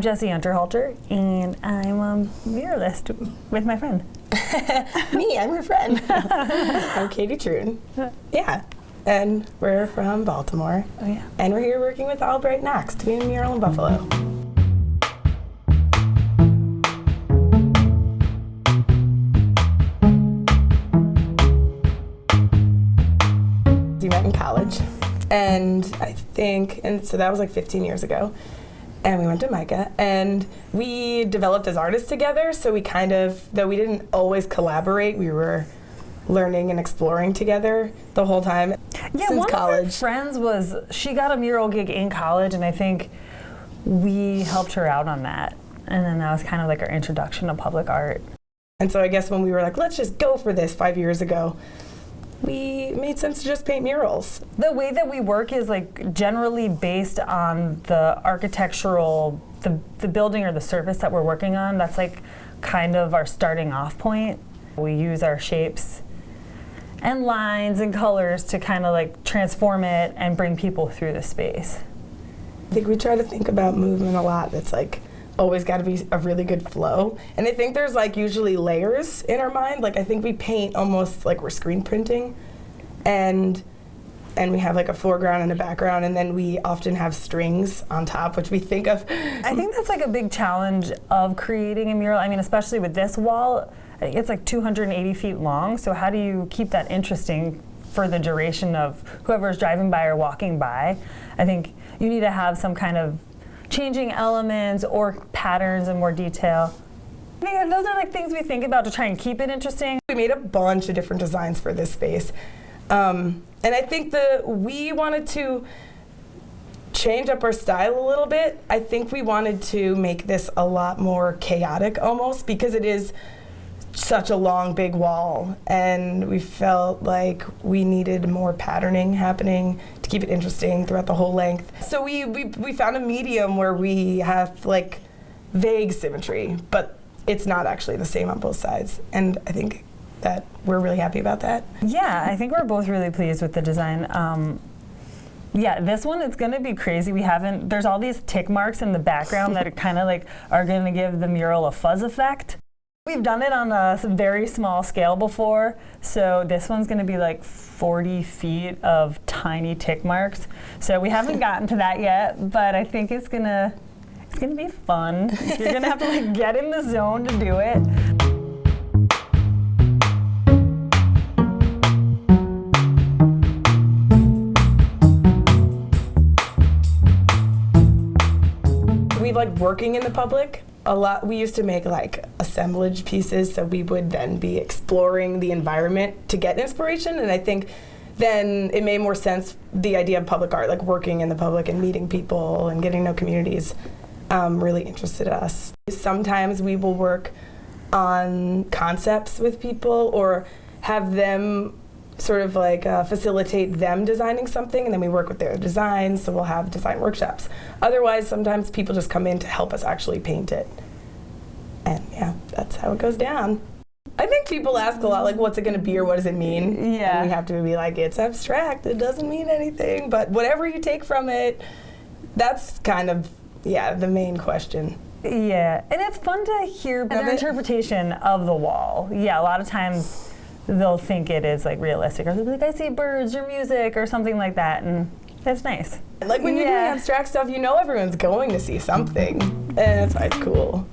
I'm Jessie Unterhalter, and I'm a muralist with my friend. Me, I'm her friend. I'm Katey Troon. Yeah, and we're from Baltimore. Oh yeah. And we're here working with Albright-Knox doing a mural in Buffalo. We met in college, and so that was like 15 years ago. And we went to MICA, and we developed as artists together, so we though we didn't always collaborate, we were learning and exploring together the whole time since college. Of our friends she got a mural gig in college, and I think we helped her out on that. And then that was kind of like our introduction to public art. And so I guess when we were like, let's just go for this 5 years ago, we made sense to just paint murals. The way that we work is like generally based on the architectural, the building or the surface that we're working on. That's like kind of our starting off point. We use our shapes and lines and colors to kind of like transform it and bring people through the space. I think we try to think about movement a lot. That's like always got to be a really good flow. And I think there's like usually layers in our mind. Like I think we paint almost like we're screen printing, and we have like a foreground and a background, and then we often have strings on top, which we think of. I think that's like a big challenge of creating a mural. I mean, especially with this wall, I think it's like 280 feet long. So how do you keep that interesting for the duration of whoever's driving by or walking by? I think you need to have some kind of changing elements or patterns in more detail. I think those are like things we think about to try and keep it interesting. We made a bunch of different designs for this space. And I think we wanted to change up our style a little bit. I think we wanted to make this a lot more chaotic almost, because it is such a long, big wall, and we felt like we needed more patterning happening to keep it interesting throughout the whole length. So we found a medium where we have like vague symmetry, but it's not actually the same on both sides, and I think that we're really happy about that. Yeah, I think we're both really pleased with the design. Yeah, this one, it's gonna be crazy. There's all these tick marks in the background that are kind of like are gonna give the mural a fuzz effect. We've done it on a very small scale before, so this one's going to be like 40 feet of tiny tick marks. So we haven't gotten to that yet, but I think it's gonna be fun. You're gonna have to like get in the zone to do it. We like working in the public a lot. We used to make like assemblage pieces, so we would then be exploring the environment to get inspiration, and I think then it made more sense, the idea of public art, like working in the public and meeting people and getting to know communities, really interested us. Sometimes we will work on concepts with people or have them sort of like facilitate them designing something, and then we work with their designs, so we'll have design workshops. Otherwise, sometimes people just come in to help us actually paint it. And yeah, that's how it goes down. I think people ask a lot, like, what's it gonna be or what does it mean? Yeah. And we have to be like, it's abstract, it doesn't mean anything, but whatever you take from it, that's kind of, yeah, the main question. Yeah, and it's fun to hear their interpretation of the wall. Yeah, a lot of times they'll think it is like realistic, or they'll be like, I see birds or music or something like that, and that's nice. Like when you're doing abstract stuff, you know everyone's going to see something, and that's why it's cool.